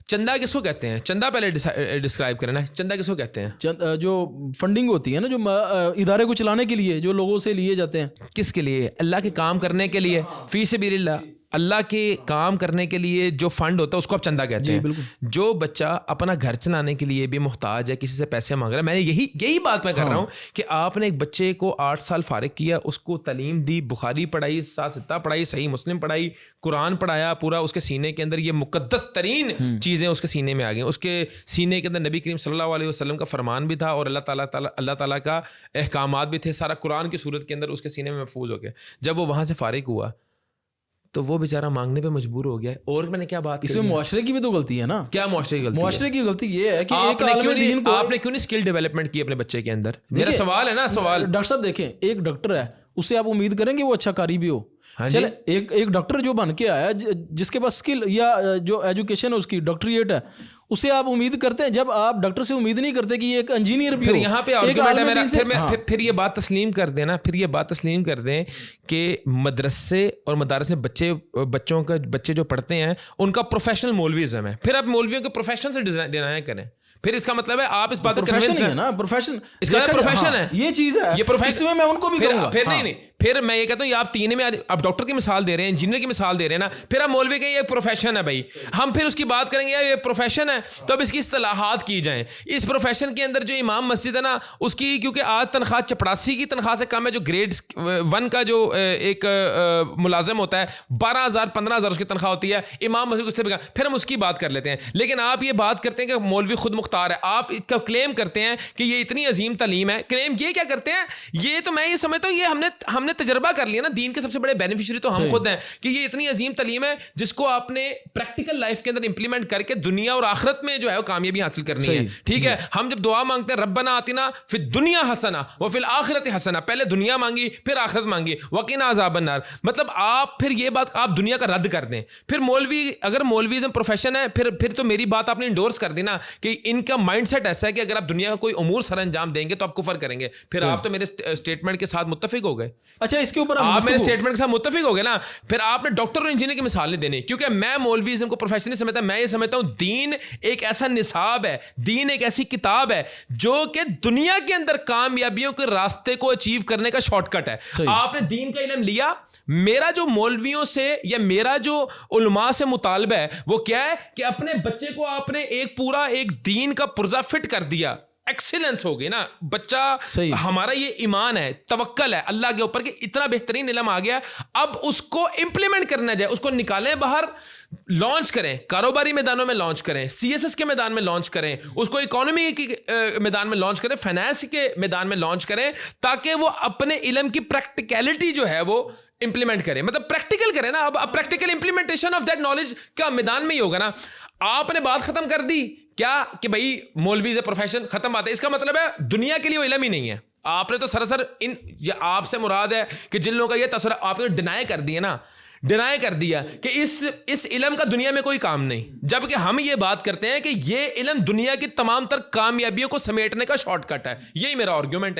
चंदा किसको कहते हैं? चंदा पहले डिस्क्राइब करें ना, चंदा किसको कहते हैं? जो फंडिंग होती है ना, जो इदारे को चलाने के लिए जो लोगों से लिए जाते हैं। किसके लिए? अल्लाह के काम करने के लिए, फी सबिलिल्लाह, अल्लाह के काम करने के लिए जो फंड होता है उसको आप चंदा कहते हैं। जो बच्चा अपना घर चलाने के लिए भी मुहताज है, किसी से पैसे मांग रहा है, मैंने यही बात मैं कर रहा हूँ कि आपने एक बच्चे को 8 साल फारिग किया, उसको तालीम दी, बुखारी पढ़ाई, सात पढ़ाई, सही मुस्लिम पढ़ाई, कुरान पढ़ाया, पूरा उसके सीने के अंदर ये मुकद्दस तरीन चीज़ें उसके सीने में आ गई। उसके सीने के अंदर नबी करीम सल्लल्लाहु अलैहि वसल्लम का फरमान भी था और अल्लाह ताला का अहकामात भी थे, सारा कुरान की सूरत के अंदर उसके सीने में महफूज हो गया। जब वो वहाँ से फारिग हुआ तो वो बेचारा मांगने पे मजबूर हो गया। और मैंने क्या बात, इसमें मुआशरे की भी तो गलती है ना। क्या मुआशरे की गलती? मुआशरे की गलती ये है कि आपने क्यों नहीं स्किल डेवलपमेंट की अपने बच्चे के अंदर? मेरा सवाल है ना, सवाल। डॉक्टर साहब देखें, एक डॉक्टर है, उससे आप उम्मीद करेंगे वो अच्छा कारी भी हो? चले एक डॉक्टर जो बन के आया, जिसके पास स्किल या जो एजुकेशन है उसकी डॉक्टरेट है, उससे आप उम्मीद करते हैं। जब आप डॉक्टर से उम्मीद नहीं करते कि ये एक इंजीनियर भी हो, यहाँ पे आर्गुमेंट है मेरा। फिर ये बात तस्लीम कर देना, फिर ये बात तस्लीम कर दें कि मदरसे और मदारस में बच्चे जो पढ़ते हैं उनका प्रोफेशनल मौलवीज़म है। फिर आप मौलवियों के प्रोफेशन से डिनाई करें, फिर इसका मतलब है आप इस बात को प्रोफेशन है ना, प्रोफेशन इसका प्रोफेशन है, ये चीज है, ये प्रोफेशन में मैं उनको भी कहूंगा। फिर नहीं, फिर मैं ये कहता हूँ, आप तीन में आप डॉक्टर की मिसाल दे रहे हैं, इंजीनियर की मिसाल दे रहे हैं ना, फिर आप मौलवी के ये प्रोफेशन है भाई, हम फिर उसकी बात करेंगे यार ये प्रोफेशन है, तो अब इसकी इस्तिलाहात की जाएं। इस प्रोफेशन के अंदर जो इमाम मस्जिद है ना, उसकी क्योंकि आज तनख्वाह चपड़ासी की तनख्वाह से कम है, जो ग्रेड 1 का जो एक मुलाजिम होता है 12,000 15,000 उसकी तनख्वाह होती है, इमाम मस्जिद उससे भी कम। फिर हम उसकी बात कर लेते हैं। लेकिन आप ये बात करते हैं कि मौलवी खुद मुख्तार है, आप इसका क्लेम करते हैं कि ये इतनी अजीम तालीम है। क्लेम ये क्या करते हैं, ये तो मैं ये समझता हूँ ये हमने तजर्बा कर लिया ना, दीन के सबसे बड़े बेनिफिशियरी तो हम खुद हैं कि ये इतनी अजीम तालीम है जिसको आपने प्रैक्टिकल लाइफ के अंदर इंप्लीमेंट करके दुनिया और आखिरत में जो है वो कामयाबी हासिल करनी है। ठीक है, हम जब दुआ मांगते हैं रब्बना आतिना फिर दुनिया हसना व फिल आखिरत हसना, पहले दुनिया मांगी फिर आखिरत मांगी, वकीना अज़ाबन नार। मतलब आप फिर ये बात आप दुनिया का रद्द कर दें। फिर मौलवी, अगर मौलवीज़म प्रोफेशन है, फिर तो मेरी बात आपने इंडोर्स कर दी ना कि इनका माइंडसेट ऐसा है कि अगर आप दुनिया का कोई उमूर सर अंजाम देंगे तो आप कुफर करेंगे। फिर आप तो मेरे स्टेटमेंट के साथ मुत्तफिक हो गए। अच्छा, इसके ऊपर आप मेरे स्टेटमेंट के साथ मुत्तफिक हो गए ना। फिर आपने डॉक्टर और इंजीनियर की मिसाल नहीं देनी, क्योंकि मैं मौलवीज़म को प्रोफेशन नहीं समझता। मैं ये समझता हूं दीन एक ऐसा निसाब है, दीन एक ऐसी किताब है जो कि दुनिया के अंदर कामयाबियों के रास्ते को अचीव करने का शॉर्टकट है। आपने दीन का इल्म लिया, मेरा जो मौलवियों से या मेरा जो उलमा से मुतालबा है वो क्या है कि अपने बच्चे को आपने एक दीन का पुर्जा फिट कर दिया, एक्सीलेंस हो गई ना। बच्चा हमारा ये ईमान है, तवक्कल है अल्लाह के ऊपर कि इतना बेहतरीन इल्म आ गया, अब उसको इंप्लीमेंट करना जाए, उसको निकालें बाहर, लॉन्च करें, कारोबारी मैदानों में लॉन्च करें, सीएसएस के मैदान में लॉन्च करें, उसको इकोनॉमी के मैदान में लॉन्च करें, फाइनेंस के मैदान में लॉन्च करें, ताकि वो अपने इल्म की प्रैक्टिकलिटी जो है वो इंप्लीमेंट करें, मतलब प्रैक्टिकल करें ना। अब practical implementation of that knowledge का मैदान में ही होगा ना। आपने बात खत्म कर दी क्या कि भाई मौलवी से प्रोफेशन खत्म बात है, इसका मतलब है दुनिया के लिए वो इल्म ही नहीं है। आपने तो सरासर ये आपसे मुराद है कि जिन लोगों का ये तस्वीर आपने डिनाई कर दिया ना, डिनाई कर दिया कि इस इल्म का दुनिया में कोई काम नहीं, जबकि हम ये बात करते हैं कि ये इल्म दुनिया की तमाम तर कामयाबियों को समेटने का शॉर्टकट है। यही मेरा आर्गुमेंट है।